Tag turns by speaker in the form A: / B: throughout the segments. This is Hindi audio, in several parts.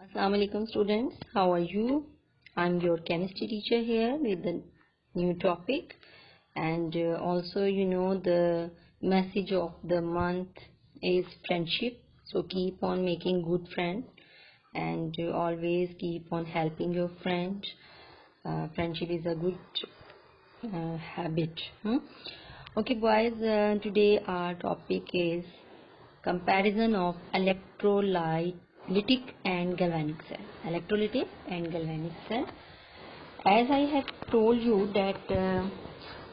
A: Assalamu alaikum students, how are you? I'm your chemistry teacher here with the new topic, and also the message of the month is friendship. So keep on making good friends and always keep on helping your friend. Friendship is a good habit. Okay boys, today our topic is comparison of electrolytic and galvanic cell. Electrolytic and galvanic cell. As I have told you that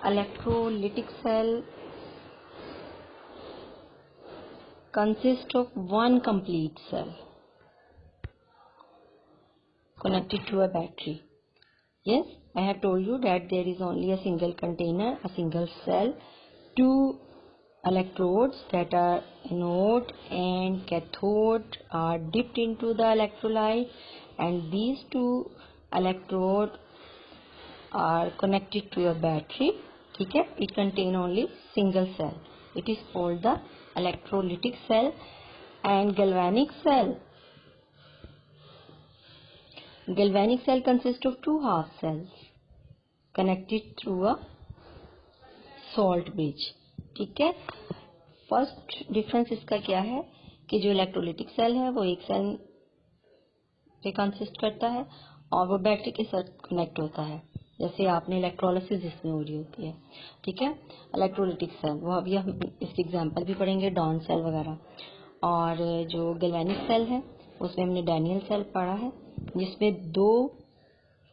A: electrolytic cell consists of one complete cell connected to a battery. Yes, I have told you that there is only a single container, a single cell, two electrodes that are anode and cathode are dipped into the electrolyte, and these two electrodes are connected to a battery. Okay, it contains only single cell. It is called the electrolytic cell. And galvanic cell consists of two half cells connected through a salt bridge. ठीक है, फर्स्ट डिफरेंस इसका क्या है कि जो इलेक्ट्रोलिटिक सेल है वो एक सेल पे कंसिस्ट करता है और वो बैटरी के साथ कनेक्ट होता है, जैसे आपने इलेक्ट्रोलिसिस जिसमें हो रही होती है. ठीक है, इलेक्ट्रोलिटिक सेल वो अभी हम इसके एग्जांपल भी पढ़ेंगे, डॉन सेल वगैरह. और जो गैल्वेनिक सेल है उसमें हमने डैनियल सेल पढ़ा है, जिसमें दो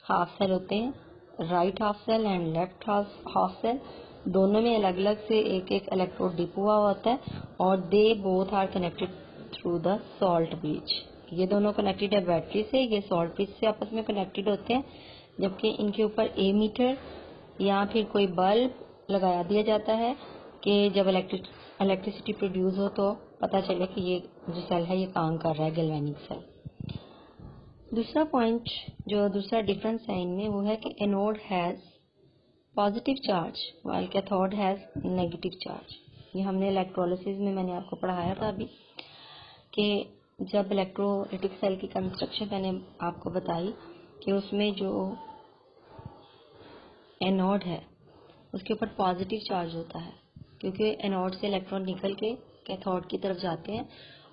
A: हाफ सेल होते हैं, right half cell and left half cell. दोनों में अलग अलग से एक एक इलेक्ट्रोड डिप हुआ होता है और they both are connected through the salt bridge. ये दोनों कनेक्टेड है बैटरी से, ये सॉल्ट ब्रिज से आपस में कनेक्टेड होते हैं, जबकि इनके ऊपर एमीटर या फिर कोई बल्ब लगाया दिया जाता है कि जब इलेक्ट्रिसिटी प्रोड्यूस हो तो पता चले कि ये जो सेल है ये काम कर रहा है, गैल्वेनिक सेल. दूसरा पॉइंट, जो दूसरा डिफरेंस है इनमें, वो है कि anode has positive charge while cathode has negative charge. ये हमने इलेक्ट्रोलिसिस में मैंने आपको पढ़ाया था अभी कि जब इलेक्ट्रोलिटिक सेल की कंस्ट्रक्शन मैंने आपको बताई कि उसमें जो एनोड है उसके ऊपर पॉजिटिव चार्ज होता है, क्योंकि एनोड से इलेक्ट्रॉन निकल के कैथोड की तरफ जाते हैं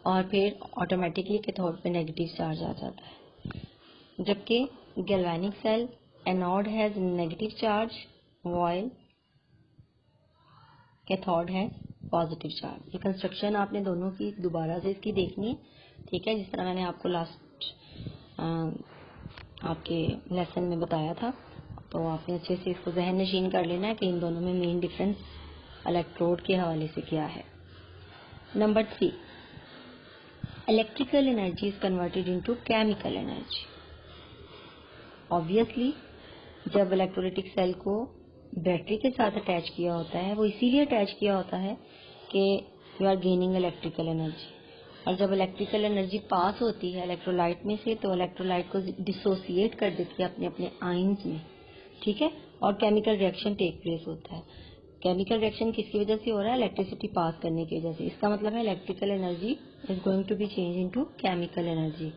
A: और फिर ऑटोमेटिकली कैथोड पे नेगेटिव चार्ज आ जाता है. जबकि galvanic cell anode has negative charge while cathode है पॉजिटिव चार्ज. ये कंस्ट्रक्शन आपने दोनों की दोबारा से इसकी देखनी है. ठीक है, जिस तरह मैंने आपको लास्ट आपके लेसन में बताया था, तो आपने अच्छे से इसको ज़हन नशीन कर लेना है कि इन दोनों में मेन डिफरेंस इलेक्ट्रोड के हवाले से क्या है. Number 3, electrical energy is converted into chemical energy. Obviously जब इलेक्ट्रोलिटिक सेल को बैटरी के साथ अटैच किया होता है, वो इसीलिए अटैच किया होता है कि you are gaining electrical energy. और जब इलेक्ट्रिकल एनर्जी पास होती है इलेक्ट्रोलाइट में से, तो इलेक्ट्रोलाइट को डिसोसिएट कर देती है अपने अपने आयंस में. ठीक है, और केमिकल रिएक्शन टेक प्लेस होता है. केमिकल रिएक्शन किसकी वजह से हो रहा है? इलेक्ट्रिसिटी पास करने की वजह से. इसका मतलब है electrical energy is going to be change into chemical energy.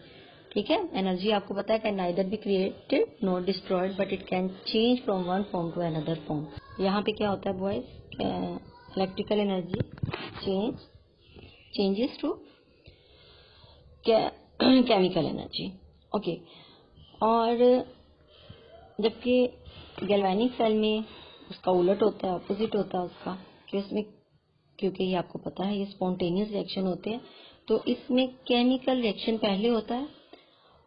A: ठीक है, एनर्जी आपको पता है can neither be created not destroyed, but it can change from one form to another form. यहाँ पे क्या होता है boys, electrical energy changes to chemical energy. Okay, और जबकि गैल्वेनिक सेल में उसका उलट होता है, ऑपोजिट होता है उसका, कि उसमें, क्योंकि ये आपको पता है ये स्पॉन्टेनियस रिएक्शन होते हैं, तो इसमें केमिकल रिएक्शन पहले होता है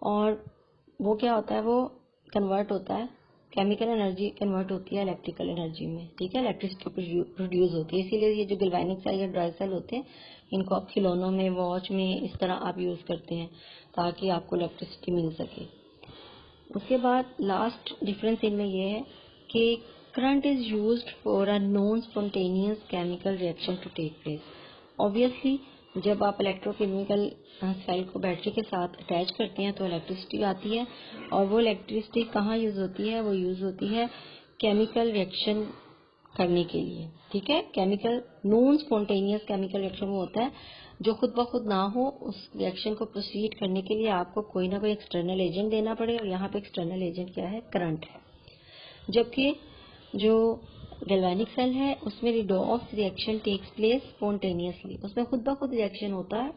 A: और वो क्या होता है, वो कन्वर्ट होता है, केमिकल एनर्जी कन्वर्ट होती है इलेक्ट्रिकल एनर्जी में. ठीक है, इलेक्ट्रिसिटी प्रोड्यूस होती है. इसीलिए ये जो गैल्वेनिक सेल या ड्राई सेल होते हैं, इनको आप खिलौनों में, वॉच में इस तरह आप यूज करते हैं ताकि आपको इलेक्ट्रिसिटी मिल सके. उसके बाद लास्ट डिफरेंस इनमें ये है कि current is used for a non spontaneous chemical reaction to take place. Obviously जब आप इलेक्ट्रोकेमिकल सेल को बैटरी के साथ अटैच करते हैं तो इलेक्ट्रिसिटी आती है, और वो इलेक्ट्रिसिटी कहाँ यूज होती है? वो यूज होती है केमिकल रिएक्शन करने के लिए, ठीक है। Chemical non spontaneous chemical reaction वो होता है जो खुद ब खुद ना हो, उस रिएक्शन को प्रोसीड करने के लिए आपको कोई ना कोई एक्सटर्नल एजेंट देना पड़े, और यहाँ पे एक्सटर्नल एजेंट क्या है, करंट है। जबकि जो गैल्वेनिक सेल है उसमें redox reaction takes place spontaneously, उसमें खुद ब खुद रिएक्शन होता है,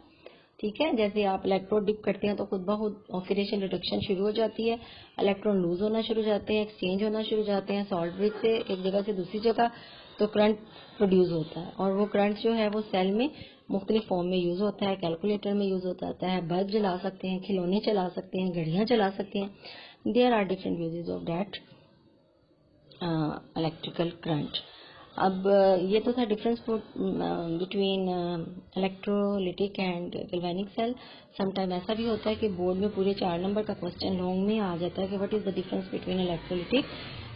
A: ठीक है। जैसे आप इलेक्ट्रोड डिप करते हैं तो खुद ब खुद ऑक्सीडेशन रिडक्शन शुरू हो जाती है, इलेक्ट्रॉन लूज होना शुरू हो जाते हैं, एक्सचेंज होना शुरू हो जाते हैं सॉल्ट ब्रिज से एक जगह से दूसरी जगह, तो करंट प्रोड्यूस होता है। और वो करंट जो है वो सेल में मुख्तलिफ फॉर्म में यूज होता है, कैलकुलेटर में यूज होता है, बल्ब जला सकते हैं, खिलौने चला सकते हैं, घड़ियां चला सकते हैं। There are different usages of that electrical current. अब ये तो था difference between electrolytic and galvanic cell. Sometime ऐसा भी होता है कि बोर्ड में पूरे 4 नंबर का क्वेश्चन लॉन्ग में आ जाता है कि what is the difference between electrolytic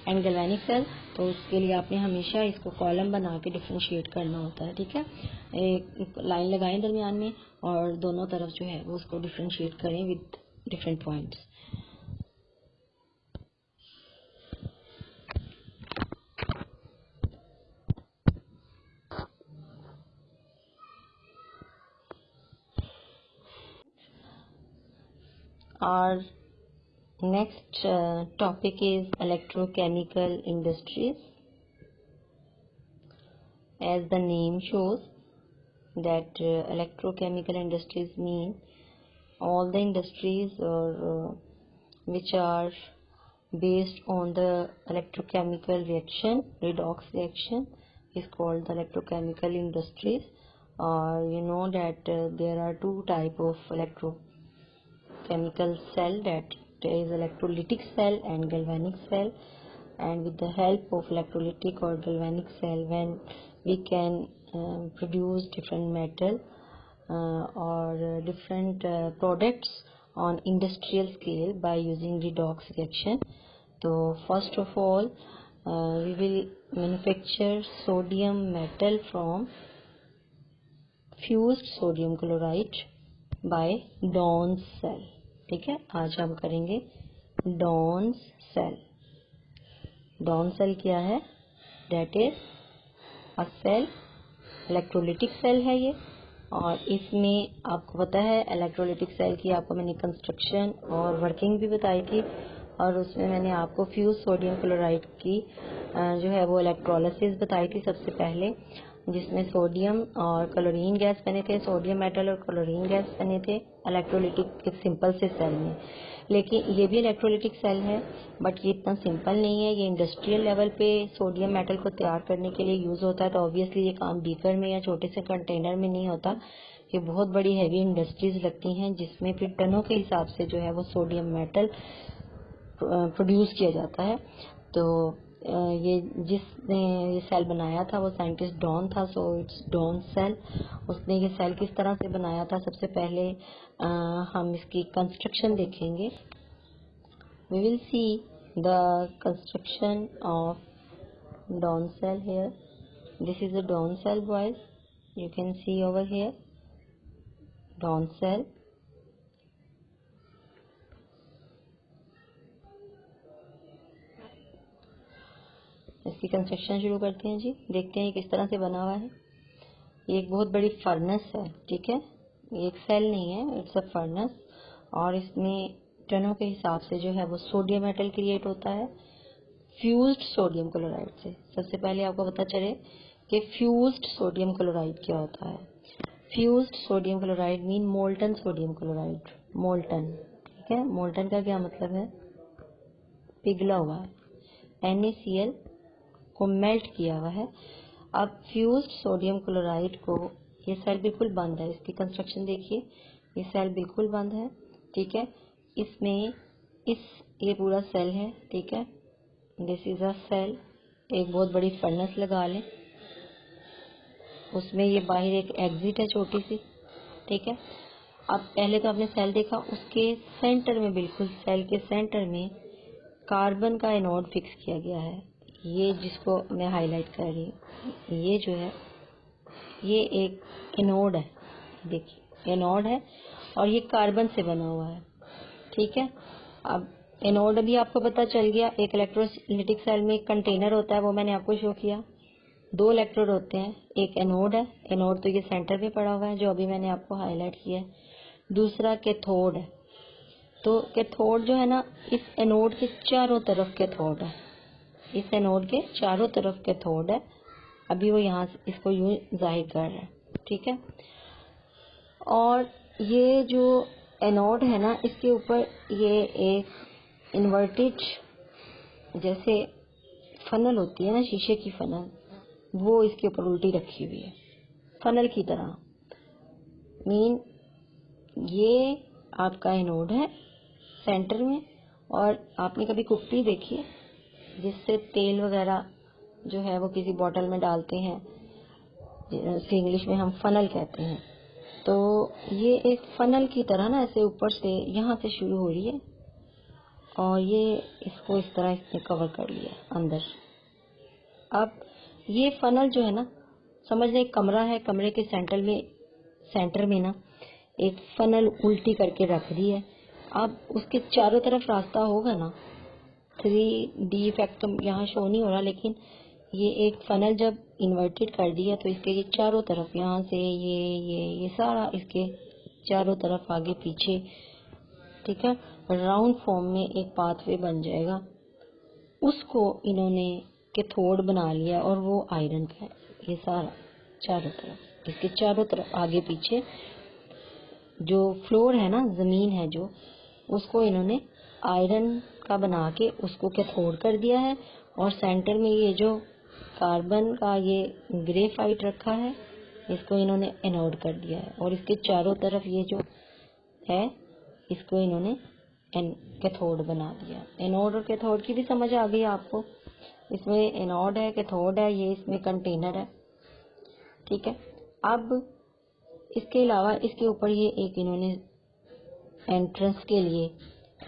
A: and galvanic cell, तो उसके लिए आपने हमेशा इसको कॉलम बना के डिफ्रेंशिएट करना होता है, ठीक है। एक लाइन लगाएं दरमियान में और दोनों तरफ जो है वो उसको डिफ्रेंशिएट करें with different points. Our next topic is electrochemical industries. As the name shows that electrochemical industries mean all the industries or which are based on the electrochemical reaction, redox reaction is called the electrochemical industries. You know that there are two type of electrochemical cell, that is electrolytic cell and galvanic cell. And with the help of electrolytic or galvanic cell, when we can produce different metal or different products on industrial scale by using redox reaction. So first of all we will manufacture sodium metal from fused sodium chloride by Dons cell, ठीक है। आज हम करेंगे Dons cell। Dons cell क्या है, that is a cell, electrolytic cell है ये, और इसमें आपको पता है इलेक्ट्रोलिटिक सेल की आपको मैंने कंस्ट्रक्शन और वर्किंग भी बताई थी, और उसमें मैंने आपको फ्यूज सोडियम क्लोराइड की जो है वो इलेक्ट्रोलिसिस बताई थी सबसे पहले, जिसमें सोडियम और क्लोरीन गैस बने थे, सोडियम मेटल और क्लोरीन गैस बने थे इलेक्ट्रोलिटिक एक सिंपल से सेल में। लेकिन ये भी इलेक्ट्रोलिटिक सेल है बट ये इतना सिंपल नहीं है, ये इंडस्ट्रियल लेवल पे सोडियम मेटल को तैयार करने के लिए यूज होता है। तो ऑब्वियसली ये काम बीकर में या छोटे से कंटेनर में नहीं होता, ये बहुत बड़ी हैवी इंडस्ट्रीज लगती हैं जिसमें फिर टनों के हिसाब से जो है वो सोडियम मेटल प्रोड्यूस किया जाता है। तो ये जिसने ये सेल बनाया था वो साइंटिस्ट डॉन था, सो इट्स डॉन सेल। उसने ये सेल किस तरह से बनाया था, सबसे पहले हम इसकी कंस्ट्रक्शन देखेंगे। We will see the construction of Dawn cell here. This is a Dawn cell boys, you can see over here Dawn cell। इसकी कंस्ट्रक्शन शुरू करते हैं जी, देखते हैं किस तरह से बना हुआ है। ये एक बहुत बड़ी फर्नेस है, ठीक है, ये एक सेल नहीं है, इट्स अ फर्नेस, और इसमें टनों के हिसाब से जो है वो सोडियम मेटल क्रिएट होता है फ्यूज्ड सोडियम क्लोराइड से। सबसे पहले आपको पता चले कि फ्यूज्ड सोडियम क्लोराइड क्या होता है। Fused sodium chloride mean molten sodium chloride, molten, ठीक है। मोल्टन का क्या मतलब है, पिघला हुआ है, NaCl को मेल्ट किया हुआ है। अब फ्यूज्ड सोडियम क्लोराइड को, ये सेल बिल्कुल बंद है, इसकी कंस्ट्रक्शन देखिए, ये सेल बिल्कुल बंद है, ठीक है। इसमें ये पूरा सेल है, ठीक है, दिस इज अ सेल। एक बहुत बड़ी फर्नेस लगा लें, उसमें ये बाहर एक एग्जिट है छोटी सी, ठीक है। अब पहले तो आपने सेल देखा, उसके सेंटर में, बिल्कुल सेल के सेंटर में कार्बन का एनोड फिक्स किया गया है। ये जिसको मैं हाईलाइट कर रही हूँ, ये जो है ये एक एनोड है, देखिए एनोड है, और ये कार्बन से बना हुआ है, ठीक है। अब एनोड भी आपको पता चल गया। एक इलेक्ट्रोलिटिक सेल में एक कंटेनर होता है, वो मैंने आपको शो किया, दो इलेक्ट्रोड होते हैं, एक एनोड है, एनोड तो ये सेंटर में पड़ा हुआ है जो अभी मैंने आपको हाईलाइट किया है, दूसरा कैथोड है। तो कैथोड जो है ना, इस एनोड के चारों तरफ कैथोड है, इस एनोड के चारों तरफ कैथोड है। अभी वो यहाँ इसको यूं जाहिर कर रहा है, ठीक है। और ये जो एनोड है ना, इसके ऊपर ये एक इन्वर्टेड जैसे फनल होती है ना, शीशे की फनल, वो इसके ऊपर उल्टी रखी हुई है फनल की तरह। मीन ये आपका एनोड है सेंटर में, और आपने कभी कुप्पी देखी है जिससे तेल वगैरह जो है वो किसी बोतल में डालते हैं, जिसे इंग्लिश में हम फनल कहते हैं। तो ये एक फनल की तरह ना ऐसे ऊपर से यहाँ से शुरू हो रही है और ये इसको इस तरह इसने कवर कर लिया अंदर। अब ये फनल जो है ना, समझ लें एक कमरा है, कमरे के सेंटर में ना एक फनल उल्टी करके रख दी है। अब उसके चारों तरफ रास्ता होगा ना, 3D इफेक्ट तो यहाँ शो नहीं हो रहा, लेकिन ये एक फनल जब इन्वर्टेड कर दिया तो इसके ये चारों तरफ, यहाँ से ये सारा इसके चारों तरफ आगे पीछे, ठीक है, राउंड फॉर्म में एक पाथवे बन जाएगा। उसको इन्होंने कैथोड बना लिया और वो आयरन का है। ये सारा चारों तरफ, इसके चारों तरफ आगे पीछे जो फ्लोर है ना, जमीन है जो, उसको इन्होंने आयरन का बना के उसको कैथोड कर दिया है। और सेंटर में ये जो कार्बन का ये ग्रेफाइट रखा है, इसको इन्होंने एनोड कर दिया है। और इसके चारों तरफ ये जो है, इसको इन्होंने कैथोड बना दिया। एनोड और कैथोड की भी समझ आ गई आपको। इसमें एनोड है, कैथोड है, ये इसमें कंटेनर है, ठीक है। अब इसके अलावा इसके ऊपर ये एक इन्होंने एंट्रेंस के लिए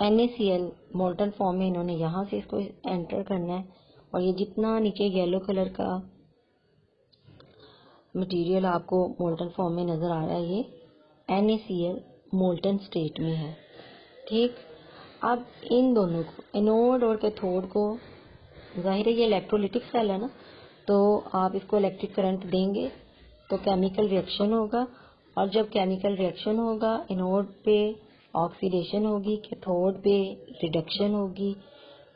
A: NaCl मोल्टन फॉर्म में इन्होंने यहाँ से इसको एंटर करना है। और ये जितना नीचे येलो कलर का मटेरियल आपको मोल्टन फॉर्म में नजर आ रहा है, ये NaCl मोल्टन स्टेट में है, ठीक। अब इन दोनों को, एनोड और कैथोड को, जाहिर है ये इलेक्ट्रोलिटिक सेल है ना, तो आप इसको इलेक्ट्रिक करंट देंगे तो केमिकल रिएक्शन होगा। और जब केमिकल रिएक्शन होगा, एनोड पे ऑक्सीडेशन होगी, कैथोड पे रिडक्शन होगी।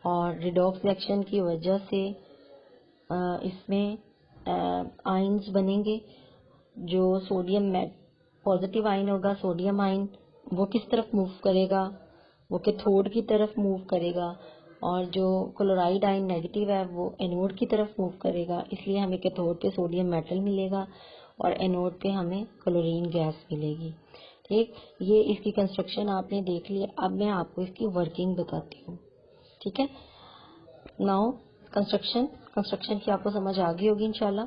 A: और रिडॉक्स रिएक्शन की वजह से इसमें आयंस बनेंगे। जो सोडियम पॉजिटिव आयन होगा, सोडियम आयन, वो किस तरफ मूव करेगा, वो कैथोड की तरफ मूव करेगा। और जो क्लोराइड आयन नेगेटिव है, वो एनोड की तरफ मूव करेगा। इसलिए हमें कैथोड पे सोडियम मेटल मिलेगा और एनोड पे हमें क्लोरीन गैस मिलेगी, ठीक। ये इसकी कंस्ट्रक्शन आपने देख लिया। अब मैं आपको इसकी वर्किंग बताती हूँ, ठीक है। नाउ कंस्ट्रक्शन की आपको समझ आ गई होगी इंशाल्लाह।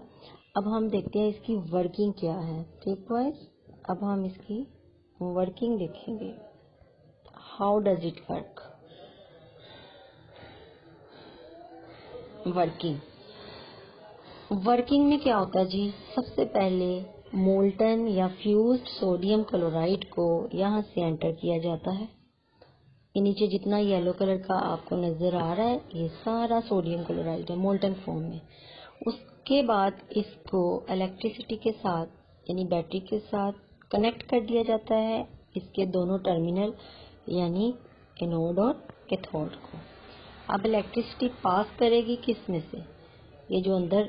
A: अब हम देखते हैं इसकी वर्किंग क्या है, ठीक बॉयज। अब हम इसकी वर्किंग देखेंगे, how does it work. Working में क्या होता है जी, सबसे पहले मोल्टन या फ्यूज्ड सोडियम क्लोराइड को यहाँ से एंटर किया जाता है। ये नीचे जितना येलो कलर का आपको नजर आ रहा है, ये सारा सोडियम क्लोराइड है मोल्टन फॉर्म में। उसके बाद इसको इलेक्ट्रिसिटी के साथ, यानी बैटरी के साथ कनेक्ट कर दिया जाता है, इसके दोनों टर्मिनल, यानी एनोड और कैथोड को। अब इलेक्ट्रिसिटी पास करेगी किस में से, ये जो अंदर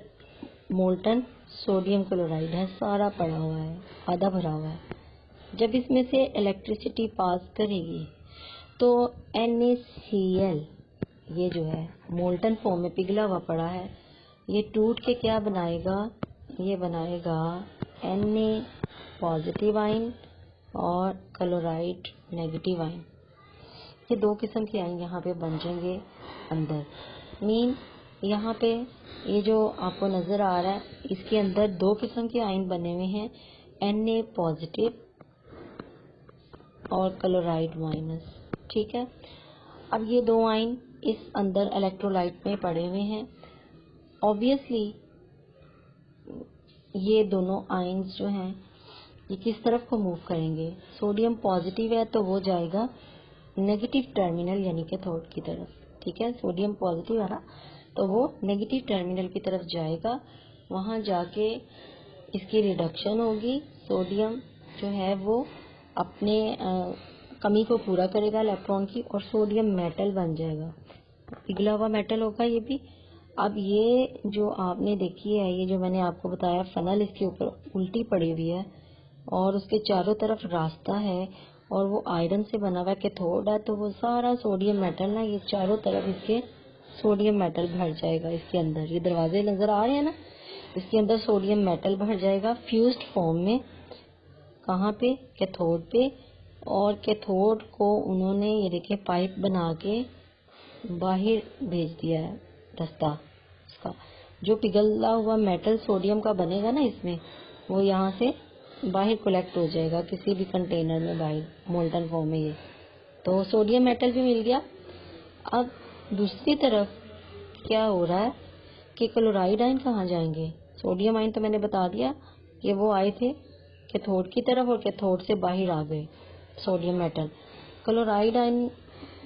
A: मोल्टन सोडियम क्लोराइड है सारा पड़ा हुआ है, आधा भरा हुआ है। जब इसमें से इलेक्ट्रिसिटी पास करेगी तो NaCl, ये जो है मोल्टन फॉर्म में पिघला हुआ पड़ा है, ये टूट के क्या बनाएगा, ये बनाएगा Na पॉजिटिव आयन और क्लोराइड नेगेटिव आयन। ये दो किस्म के आयन यहाँ पे बन जाएंगे अंदर। मीन यहाँ पे ये जो आपको नजर आ रहा है, इसके अंदर दो किस्म के आयन बने हुए हैं, Na पॉजिटिव और क्लोराइड माइनस, ठीक है। अब ये दो आयन इस अंदर इलेक्ट्रोलाइट में पड़े हुए हैं। ऑब्वियसली ये दोनों आयन्स जो हैं ये किस तरफ को मूव करेंगे, सोडियम पॉजिटिव है तो वो जाएगा नेगेटिव टर्मिनल यानी कैथोड की तरफ, ठीक है। सोडियम पॉजिटिव है ना, तो वो नेगेटिव टर्मिनल की तरफ जाएगा वहाँ जाके इसकी रिडक्शन होगी, सोडियम जो है वो अपने कमी को पूरा करेगा इलेक्ट्रॉन की और सोडियम मेटल बन जाएगा, पिघला हुआ मेटल होगा ये भी। अब ये जो आपने देखी है, ये जो मैंने आपको बताया फनल इसके ऊपर उल्टी पड़ी हुई है और उसके चारों तरफ रास्ता है और वो आयरन से बना हुआ है, कैथोड है, तो वो सारा सोडियम मेटल ना ये चारों तरफ इसके सोडियम मेटल भर जाएगा इसके अंदर। ये दरवाजे नजर आ रहे हैं ना, इसके अंदर सोडियम मेटल भर जाएगा फ्यूज्ड फॉर्म में। कहाँ पे? कैथोड पे। और कैथोड को उन्होंने ये देखिए पाइप बना के बाहर भेज दिया है रास्ता उसका। जो पिघला हुआ मेटल सोडियम का बनेगा ना इसमें, वो यहाँ से बाहर कलेक्ट हो जाएगा किसी भी कंटेनर में बाहर मोल्टन फॉर्म में। ये तो सोडियम मेटल भी मिल गया। अब दूसरी तरफ क्या हो रहा है कि क्लोराइड आयन कहाँ जाएंगे? सोडियम आयन तो मैंने बता दिया कि वो आए थे कैथोड की तरफ और कैथोड से बाहर आ गए सोडियम मेटल। क्लोराइड आयन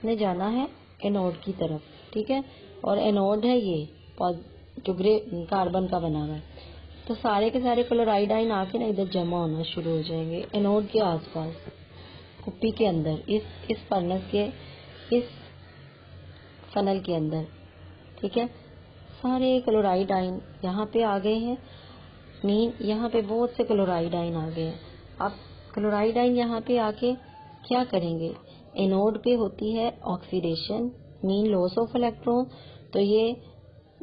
A: ने जाना है एनोड की तरफ, ठीक है, और एनोड है ये जो ग्रे कार्बन का बना हुआ है। तो सारे के सारे क्लोराइड आयन आके ना इधर जमा होना शुरू हो जाएंगे एनोड के आसपास, कुप्पी के अंदर, इस फर्नेस के, इस फनल के अंदर, ठीक है। सारे क्लोराइड आयन यहाँ पे आ गए हैं, मीन यहाँ पे बहुत से क्लोराइड आयन आ गए हैं। अब क्लोराइड आयन यहाँ पे आके क्या करेंगे? एनोड पे होती है oxidation, mean loss of electron. तो ये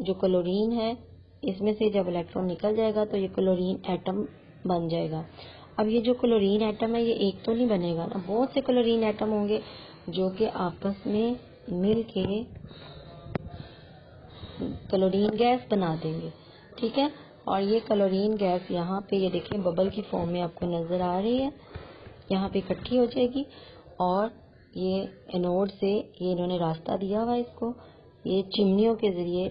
A: जो क्लोरीन है इसमें से जब इलेक्ट्रॉन निकल जाएगा तो ये क्लोरीन एटम बन जाएगा। अब ये जो क्लोरीन एटम है ये एक तो नहीं बनेगा ना, बहुत से क्लोरीन एटम होंगे जो कि आपस में मिल के क्लोरीन गैस बना देंगे, ठीक है। और ये क्लोरीन गैस यहाँ पे ये देखिए बबल की फॉर्म में आपको नजर आ रही है, यहाँ पे इकट्ठी हो जाएगी और ये एनोड से ये इन्होंने रास्ता दिया हुआ है इसको, ये चिमनियों के जरिए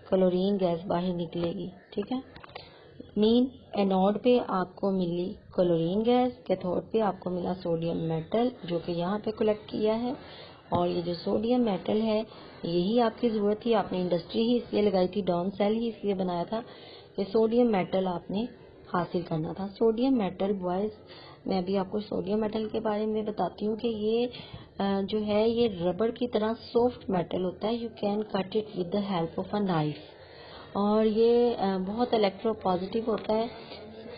A: क्लोरीन गैस बाहर निकलेगी, ठीक है। मीन एनोड पे आपको मिली क्लोरीन गैस, कैथोड पे आपको मिला सोडियम मेटल जो कि यहाँ पे कलेक्ट किया है। और ये जो सोडियम मेटल है यही आपकी जरूरत थी, आपने इंडस्ट्री ही इसलिए लगाई थी, डॉन सेल ही इसलिए बनाया था कि सोडियम मेटल आपने हासिल करना था। सोडियम मेटल बॉयज, मैं अभी आपको सोडियम मेटल के बारे में बताती हूँ कि ये जो है ये रबड़ की तरह सॉफ्ट मेटल होता है। You can cut it with the help of a knife. और ये बहुत इलेक्ट्रोपॉजिटिव होता है,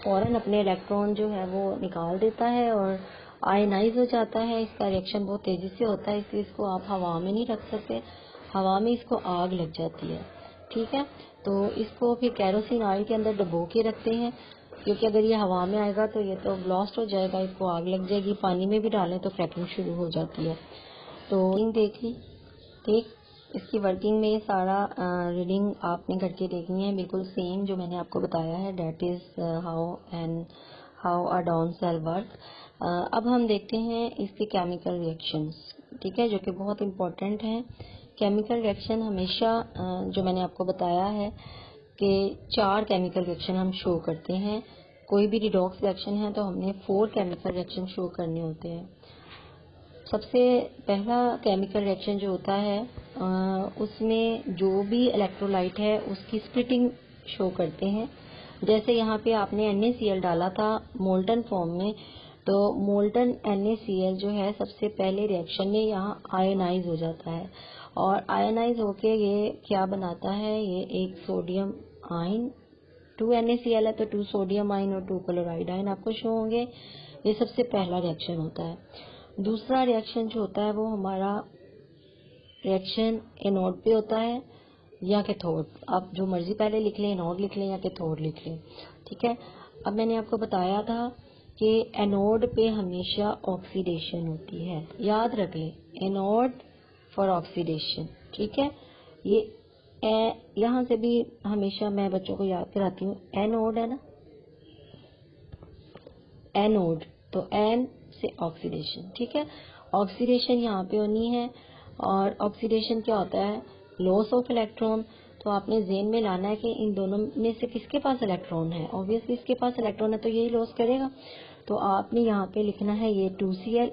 A: फौरन अपने इलेक्ट्रॉन जो है वो निकाल देता है और आयनाइज हो जाता है। इसका रिएक्शन बहुत तेजी से होता है, इसलिए इसको आप हवा में नहीं रख सकते, हवा में इसको आग लग जाती है, ठीक है। तो इसको फिर केरोसिन ऑयल के अंदर डुबो के रखते हैं, क्योंकि अगर ये हवा में आएगा तो ये तो ब्लास्ट हो जाएगा, इसको आग लग जाएगी। पानी में भी डालें तो क्रैकिंग शुरू हो जाती है। तो देख ली, ठीक, इसकी वर्किंग में ये सारा रीडिंग आपने करके देखनी है, बिल्कुल सेम जो मैंने आपको बताया है, that is how a Dawn cell work. अब हम देखते हैं इसके केमिकल रिएक्शंस, ठीक है, जो कि बहुत इम्पोर्टेंट हैं। केमिकल रिएक्शन हमेशा जो मैंने आपको बताया है कि 4 केमिकल रिएक्शन हम शो करते हैं। कोई भी रिडॉक्स रिएक्शन है तो हमने 4 केमिकल रिएक्शन शो करने होते हैं। सबसे पहला केमिकल रिएक्शन जो होता है उसमें जो भी इलेक्ट्रोलाइट है उसकी स्प्लिटिंग शो करते हैं। जैसे यहाँ पे आपने NaCl डाला था मोल्टन फॉर्म में, तो मोल्टन NaCl जो है सबसे पहले रिएक्शन में यहाँ आयनाइज हो जाता है और आयनाइज होके ये क्या बनाता है, ये एक सोडियम आयन, 2 NaCl है तो 2 सोडियम आयन और 2 क्लोराइड आयन आपको शो होंगे। ये सबसे पहला रिएक्शन होता है। दूसरा रिएक्शन जो होता है वो हमारा रिएक्शन एनोड पे होता है या कैथोड, आप जो मर्जी पहले लिख लें, एनोड लिख लें या कैथोड लिख लें, ठीक है। अब मैंने आपको बताया था कि एनोड पे हमेशा ऑक्सीडेशन होती है, याद रख लें, एनोड फॉर ऑक्सीडेशन, ठीक है। ये यहाँ से भी हमेशा मैं बच्चों को याद कराती हूँ, एनोड है ना, एनोड, तो एन से ऑक्सीडेशन, ठीक है। ऑक्सीडेशन यहाँ पे होनी है और ऑक्सीडेशन क्या होता है, लॉस ऑफ इलेक्ट्रॉन। तो आपने ज़हन में लाना है कि इन दोनों में से किसके पास इलेक्ट्रॉन है, ऑब्वियसली इसके पास इलेक्ट्रॉन है तो यही लॉस करेगा। तो आपने यहाँ पे लिखना है ये 2Cl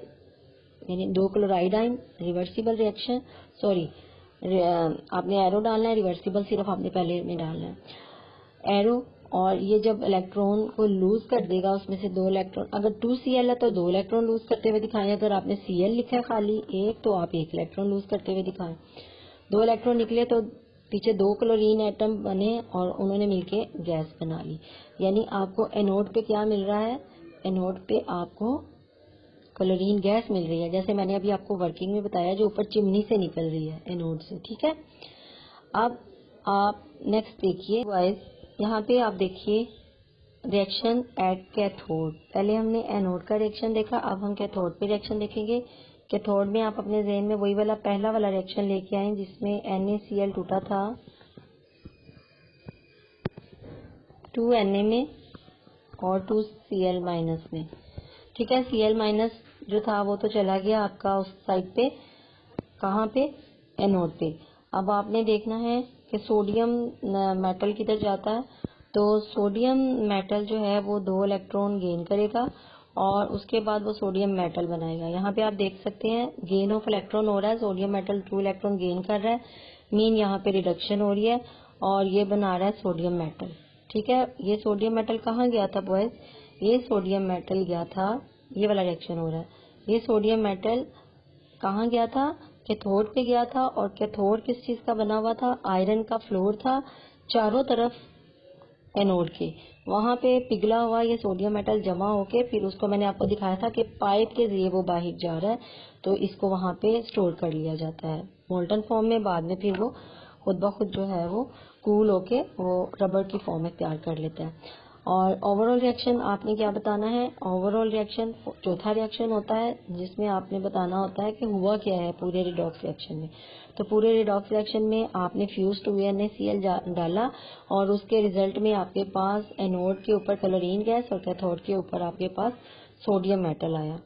A: यानी 2 chloride ion, reversible reaction, sorry आपने एरो डालना है, रिवर्सिबल सिर्फ आपने पहले में डालना है। एरो और ये जब इलेक्ट्रॉन को लूज कर देगा, उसमें से 2 इलेक्ट्रॉन, अगर 2Cl है तो 2 इलेक्ट्रॉन लूज करते हुए दिखाएं। अगर आपने Cl लिखा है खाली एक, तो आप 1 इलेक्ट्रॉन लूज करते हुए दिखाएं। 2 इलेक्ट्रॉन निकले तो पीछे 2 क्लोरीन एटम बने और उन्होंने मिलके गैस बना ली। यानी आपको एनोड पे क्या मिल रहा है, एनोड पे आपको क्लोरीन गैस मिल रही है, जैसे मैंने अभी आपको वर्किंग में बताया, जो ऊपर चिमनी से निकल रही है एनोड से। ठीक है, अब आप नेक्स्ट देखिए गाइस, यहाँ पे आप देखिए रिएक्शन एट कैथोड। पहले हमने एनोड का रिएक्शन देखा, अब हम कैथोड पे रिएक्शन देखेंगे। कैथोड में आप अपने ज़हन में वही वाला पहला वाला रिएक्शन लेके आए जिसमें NaCl टूटा था 2Na में और 2Cl माइनस में। ठीक है, Cl माइनस जो था वो तो चला गया आपका उस साइड पे, कहाँ पे, एनोड पे। अब आपने देखना है कि सोडियम मेटल किधर जाता है, तो सोडियम मेटल जो है वो 2 इलेक्ट्रॉन गेन करेगा और उसके बाद वो सोडियम मेटल बनाएगा। यहाँ पे आप देख सकते हैं गेन ऑफ इलेक्ट्रॉन हो रहा है, सोडियम मेटल 2 इलेक्ट्रॉन गेन कर रहा है, मीन यहाँ पे रिडक्शन हो रही है और ये बना रहा है सोडियम मेटल। ठीक है, ये सोडियम मेटल कहाँ गया था बॉयज, ये सोडियम मेटल गया था, ये वाला रिएक्शन हो रहा है, ये सोडियम मेटल कहाँ गया था, कैथोड पे गया था। और कैथोड किस चीज का बना हुआ था, आयरन का फ्लोर था चारों तरफ एनोड के, वहां पे पिघला हुआ ये सोडियम मेटल जमा होके फिर उसको मैंने आपको दिखाया था कि पाइप के जरिए वो बाहर जा रहा है, तो इसको वहां पे स्टोर कर लिया जाता है मोल्टन फॉर्म में। बाद में फिर वो खुद ब खुद जो है वो कूल होके वो रबर की फॉर्म में तैयार कर लेता है। और ओवरऑल रिएक्शन आपने क्या बताना है, ओवरऑल रिएक्शन चौथा रिएक्शन होता है जिसमें आपने बताना होता है कि हुआ क्या है पूरे रिडॉक्स रिएक्शन में। तो पूरे रिडॉक्स रिएक्शन में आपने फ्यूज्ड NaCl डाला और उसके रिजल्ट में आपके पास एनोड के ऊपर क्लोरीन गैस और कैथोड के ऊपर आपके पास सोडियम मेटल आया।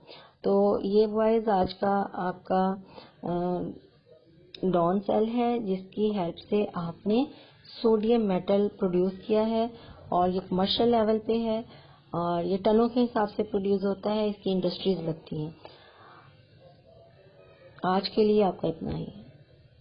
A: तो ये बॉयज आज का आपका डॉन सेल है जिसकी हेल्प से आपने सोडियम मेटल प्रोड्यूस किया है और ये कमर्शियल लेवल पे है और ये टनों के हिसाब से प्रोड्यूस होता है, इसकी इंडस्ट्रीज लगती हैं। आज के लिए आपका इतना ही है।